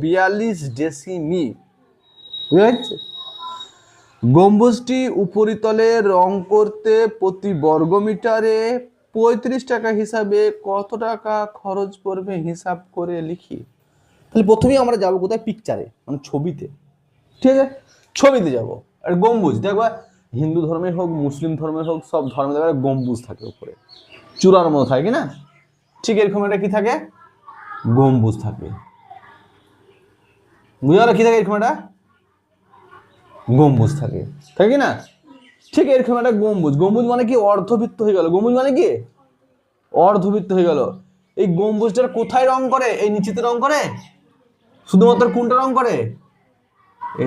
42 ডেসিমি। বুঝা যাচ্ছে? গম্বুজটি উপরিতলে রং করতে প্রতি বর্গমিটারে 35 টাকা হিসাবে কত টাকা খরচ পড়বে হিসাব করে লিখি। তাহলে প্রথমেই আমরা যাবো কোথায়? পিকচারে, মানে ছবিতে। ঠিক আছে, ছবিতে যাবো। আর গম্বুজ দেখবা, হিন্দু ধর্মের হোক মুসলিম ধর্মের হোক সব ধর্মে দেখবে গম্বুজ থাকে উপরে, চূড়ার মতো থাকে না? ঠিক এরকম একটা কি থাকে? গম্বুজ থাকে। বুঝা গেল? কি থাকে এরকম একটা গম্বুজ থাকে, তাই কি না? ঠিক এরকম একটা গম্বুজ। গম্বুজ মানে কি? অর্ধবৃত্ত হয়ে গেল। গম্বুজ মানে কি? অর্ধবৃত্ত হয়ে গেল। এই গম্বুজটার কোথায় রং করে? এই নিচেতে রং করে? শুধুমাত্র কোনটা রং করে?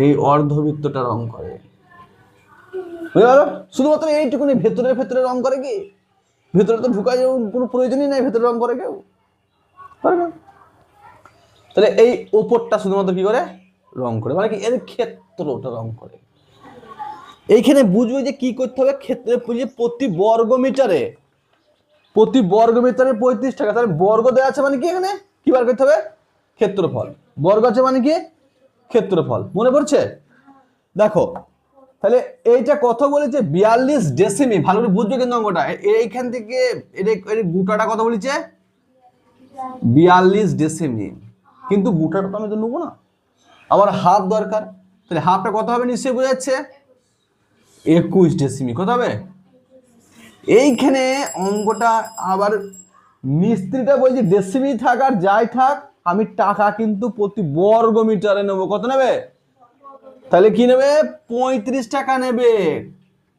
এই অর্ধবৃত্তটা রং করে। বুঝা গেল? শুধুমাত্র এইটুকুনি, ভেতরে ভেতরে রং করে কি? ভেতরে তো ঢুকা যাওয়ার কোনো প্রয়োজনই নাই, ভেতরে রং করে কেউ পারে না। তাহলে এই ওপরটা শুধুমাত্র কি করে? রং করে, মানে কি এর ক্ষেত্রটা রং করে। এইখানে বুঝবে যে কি করতে হবে, ক্ষেত্রে প্রতি বর্গমিটারে 35 টাকা। তাহলে বর্গ দেওয়া আছে মানে কি? এখানে কি বার করতে হবে? ক্ষেত্রফল। বর্গ আছে মানে কি? ক্ষেত্রফল। মনে পড়ছে? দেখো তাহলে এইটা কত বলেছে? 42 ডেসিমি। ভালো করে বুঝবে কিন্তু অঙ্কটা। এইখান থেকে এর গোটাটা কত বলেছে? 42 ডেসিমি। কিন্তু গোটাটা তো আমি তো নেবো না, আমার হাফ দরকার। তাহলে হাফটা কত হবে নিশ্চয়ই বোঝা যাচ্ছে? 21 ডেসিমি। কত হবে? এইখানে অঙ্কটা আবার মিস্ত্রিটা বলছে ডেসিমি থাক আর যাই থাক, আমি টাকা কিন্তু প্রতি বর্গ মিটারে নেবো। কত নেবে? তাহলে কি নেবে? 35 টাকা নেবে।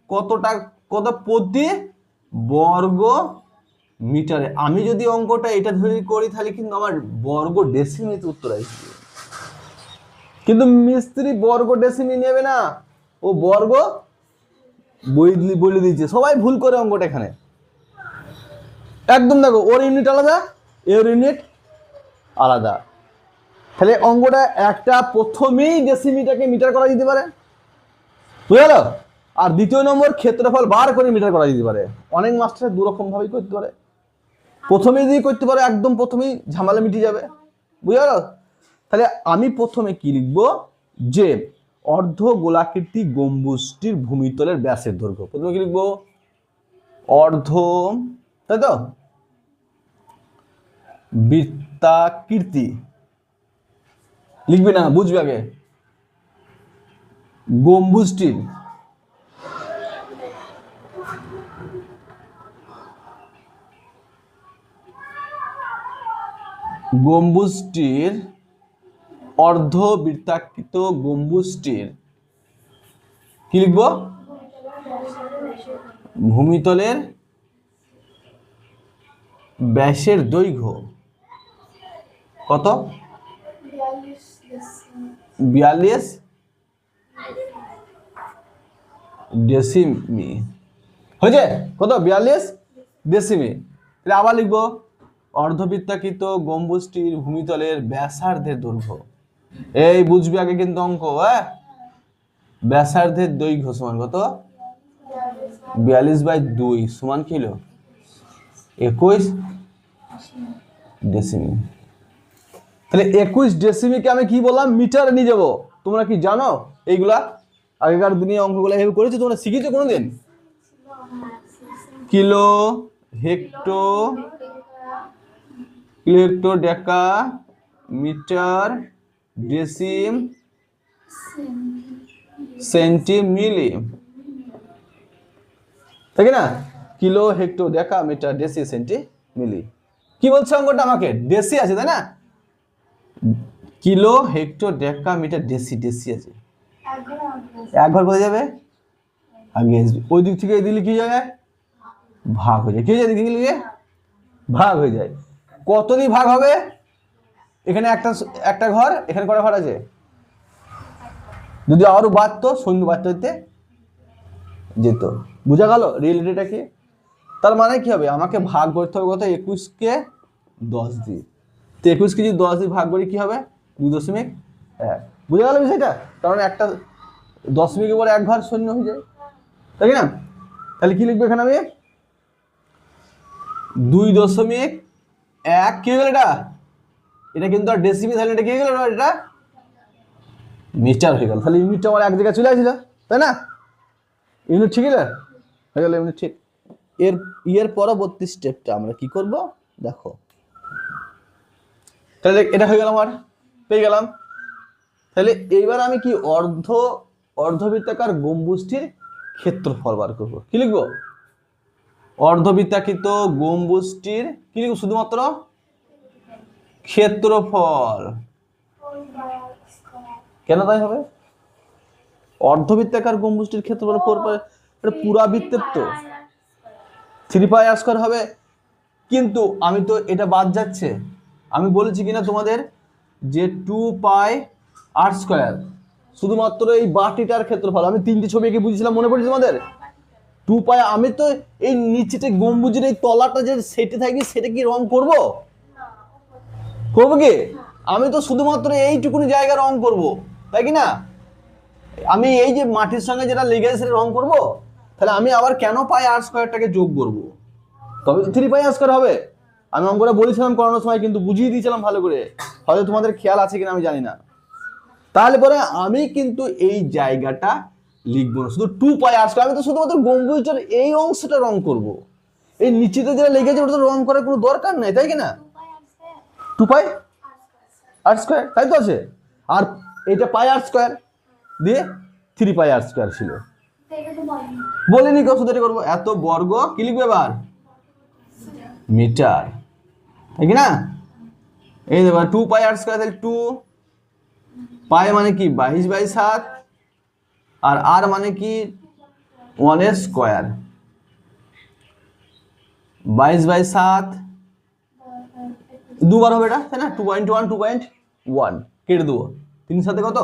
কত টাকা? কত? প্রতি বর্গ মিটারে। আমি যদি অঙ্কটা এটা ধরে করি তাহলে কিন্তু আমার বর্গ ডেসিমিতে উত্তর আসবে, কিন্তু মিস্ত্রি বর্গ ডেসিমি নেবে না, ও বর্গ বলে দিচ্ছে। সবাই ভুল করে অঙ্কটা এখানে একদম। দেখো ওর ইউনিট আলাদা, এর ইউনিট আলাদা। তাহলে অঙ্কটা একটা প্রথমেই ডেসিমিটাকে মিটার করা যেতে পারে, বুঝে গেল? আর দ্বিতীয় নম্বর ক্ষেত্রফল বার করে মিটার করা যেতে পারে। অনেক মাস্টার দুরকম ভাবেই করতে পারে। প্রথমেই যদি করতে পারে একদম প্রথমেই ঝামেলা মিটে যাবে, বুঝে গেল? তাহলে আমি প্রথমে কি লিখবো? যে অর্ধ গোলাকৃতি গম্বুজটির ভূমিতলের ব্যাসের দৈর্ঘ্য। প্রথমে কি লিখবো? অর্ধ, তাই তো, বৃত্তাকৃতি লিখবি না, বুঝবি আগে। গম্বুজটির অর্ধবৃত্তাকৃত গম্বুজটির কি লিখবো? ভূমিতলের ব্যাসের দৈর্ঘ্য কত? 42 ডেসিমি। হয়েছে? কত? 42 ডেসিমি। তাহলে আবার লিখবো অর্ধবৃত্তাকৃত গম্বুজটির ভূমিতলের ব্যাসার্ধের দৈর্ঘ্য। এই বুঝবি আগে কিন্তু অঙ্ক। ব্যাসার্ধের দৈর্ঘ্য সমান কত? 42/2 সমান কি হলো? 21 ডেসিমি। তাহলে 21 ডেসিমিকে আমি কি বললাম? মিটারে নিয়ে যাবো। তোমরা কি জানো এইগুলা? আগেকার দিনে অঙ্কগুলো এভাবে করেছো? তোমরা শিখেছো কোনোদিন? Kilo hecto deca metre deci centi milli, তাই না? Kilo hecto deca metre deci centi milli. কি বলছে অঙ্কটা আমাকে? ডেসি আছে, তাই না? Kilo hecto deca metre deci আছে। এক ঘর কোথায় যাবে? আগে আসবে। ওই দিক থেকে এই দিলে কি যাবে? ভাগ হয়ে যায়। কি হয়ে যায়? দিকে দিকে ভাগ হয়ে যায়। কত দিয়ে ভাগ হবে? এখানে একটা ঘর, এখানে কটা ঘর আছে? যদি আরো বাড়তো, শূন্য বাড়তে হইতে যেত। বুঝা গেল রিয়েলিটিটা কি? তার মানে কি হবে? আমাকে ভাগ করতে হবে কত? 21কে 10 দিয়ে। তো 21কে যদি 10 দিয়ে ভাগ করি কি হবে? 2.1। বুঝা গেল বিষয়টা? কারণ একটা দশমিকের পরে এক ঘর শূন্য হয়ে যায়, তাই না? তাহলে কি লিখবো এখানে আমি? 2.1 কি হয়ে গেল এটা? এটা কিন্তু আর ডেসিমি, তাহলে এটা কি হয়ে গেল, এটা মিটার হয়ে গেল। তাহলে ইউনিটটা আমার এক জায়গায় চলে আসছিল, তাই না? ইউনিট ঠিক হয়ে গেল, ইউনিট ঠিক। এর পরবর্তী স্টেপটা আমরা কি করব দেখো। তাহলে এটা হয়ে গেল, আমার পেয়ে গেলাম। তাহলে এইবার আমি কি অর্ধবৃত্তাকার গম্বুজটির ক্ষেত্রফল বার করব। কি লিখবো? অর্ধবৃত্তাকৃত গম্বুজটির কি লিখবো? শুধুমাত্র ক্ষেত্রফল। কেন তাই হবে? অর্ধবৃত্তাকার গম্বুজটির ক্ষেত্রফল 4 পাই, এটা পুরা বৃত্তের তো 3 পাই আর স্কয়ার হবে। কিন্তু আমি তো এটা বাদ যাচ্ছে, আমি বলেছি কিনা তোমাদের যে 2 পাই আর স্কয়ার শুধুমাত্র এই বাটিটার ক্ষেত্রফল। আমি 3টি ছবি এঁকে বুঝিয়েছিলাম, মনে পড়ছে তোমাদের? 2 পাই, আমি তো এই নিচেতে গম্বুজের এই তলাটা যে সেটে থাকবে সেটা কি রং করব? করবো কি? আমি তো শুধুমাত্র এইটুকুনি জায়গা রং করব, তাই কি না? আমি এই যে মাটির সঙ্গে যেটা লেগে আছে সেটা রং করব। তাহলে আমি আবার কেন পাই আর স্কয়ারটাকে যোগ করব? তবে তো 3 পাই আর স্কয়ার হবে। আমি অঙ্কটা বলেছিলাম করানোর সময়, কিন্তু বুঝিয়ে দিয়েছিলাম ভালো করে, হয়তো তোমাদের খেয়াল আছে কিনা আমি জানি না। তাহলে পরে আমি কিন্তু এই জায়গাটা লিখবো না, শুধু 2 পাই আর স্কয়ার। আমি তো শুধুমাত্র গম্বুজটার এই অংশটা রং করব, এই নিচেতে যেটা লেগেছে ওটা তো রং করার কোনো দরকার নেই, তাই কি না? 2 পাই আর স্কয়ার, তাই তো আছে। আর এটা পাই আর স্কয়ার দিয়ে 3 পাই আর স্কয়ার ছিল, বলিনি কেউ, শুধু এটা করবো। এত বর্গ কি লিখবে এবার? মিটার, তাই কি না? এই দেখো 2 পাই আর স্কয়ার, তাহলে 2 পাই মানে কি 22/7, আর আর মানে কি 1 এর স্কয়ার। 22/7 দুবার হবে এটা, তাই না? 2.1 2.1 কেটে দেবো, 3 সাথে কত?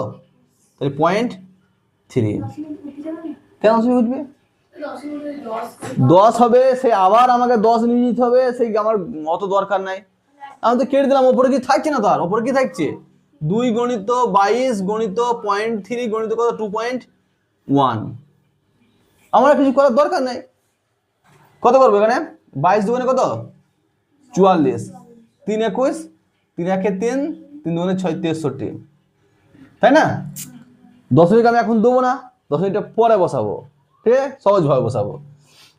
তাহলে 0.3। কেন উঠবে? 10 হবে, সে আবার আমাকে 10 নিয়ে যেতে হবে, সেই আমার অত দরকার নাই। আমি তো কেটে দিলাম, ওপরে কি থাকছে না? তার ওপরে কি থাকছে? 2 গণিত 22 গণিত 0.3 গণিত কত? 2.1। আমার কিছু করার দরকার নাই। কত করবো এখানে? 22 দুগুণে কত? 44। 3 21, 3 1 3, 3 দুগুণে 6 63, তাই না? দশমিক আমি এখন দেবো না, দশমিকটা পরে বসাবো, ঠিক আছে? সহজভাবে বসাবো।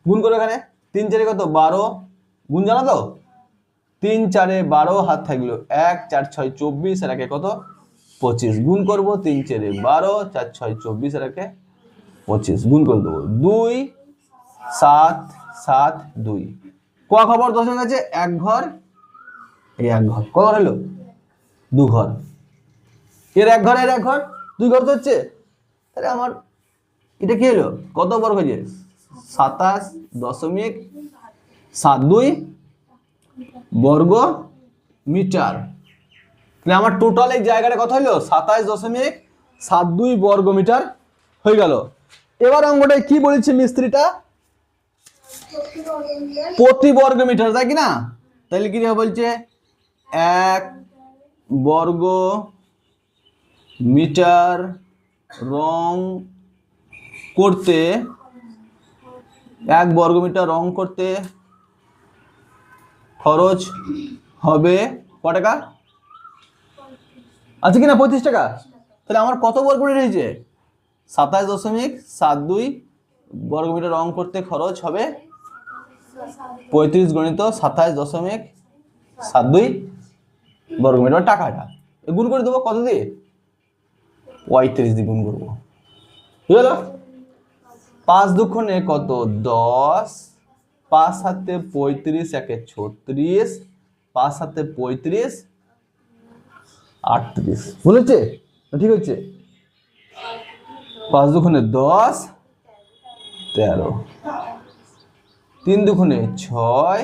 গুণ করো এখানে, 3 4 কত? 12। গুণ জানো তো? 3 4 12, হাত থাকলো 1 4 6 24, আর একে কত? 25। গুণ করবো 3 4 12, 4 6 24, আর একে 25। গুণ করে দেবো 2 7 7 2। ক খবর দশমিক আছে? এক ঘর, এই এক ঘর। কত ঘর হলো? 2 ঘর। এর এক ঘর, এর এক ঘর, 2 ঘর তো হচ্ছে। তাহলে আমার এটা কি হলো? কত বর্গ হয়েছে? 27.72 বর্গ মিটার। তাহলে আমার টোটাল এই জায়গাটা কত হলো? 27.72 বর্গ মিটার হয়ে গেল। এবার অঙ্কটায় কি বলেছে মিস্ত্রিটা? প্রতি বর্গ মিটার, তাই কি না? তাহলে কি বলছে? 1 বর্গ মিটার রং করতে, 1 বর্গ মিটার রং করতে খরচ হবে ক টাকা? আছে কিনা? 35 টাকা। তাহলে আমার কত বর্গ মিটার হয়েছে? 27.72 বর্গ মিটার রং করতে খরচ হবে 35 গণিত 27.72 বর্গ মিটার টাকাটা। গুণ করে দেবো কত দিয়ে? 35 দিয়ে গুণ করবো, ঠিক হলো? 5 দুগুণে কত? 10, 5 7 35, একে 36, 5 7 35 38। বলেছে? ঠিক হচ্ছে। 5 দুগুণে 10 13, 3 দুগুণে 6,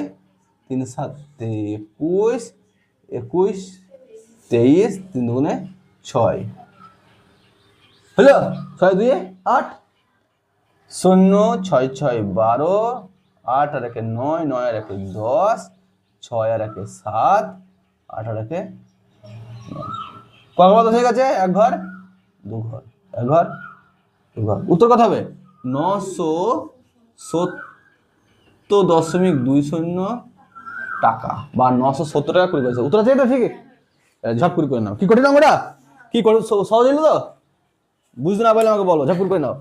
3 7 21, 21 23, 3 দুগুণে 6 হলো। 6 2 8, 0 6 6 12, 8 আর একে 9, 9 আর একে 10, 6 আর একে 7, 8 আর একে 9। কত ঘর হয়ে গেছে? এক ঘর, 2 ঘর, এক ঘর, 2 ঘর। উত্তর কত হবে? 970.20 টাকা, বা 970 টাকা 20 পয়সা। উত্তর আছে এটা? ঠিক ঝটপুরি করে নাও। কি কঠিন অঙ্কটা? কি সহজ হলো তো? বুঝতে না পারলে আমাকে বলো, ঝটপুরি করে নাও।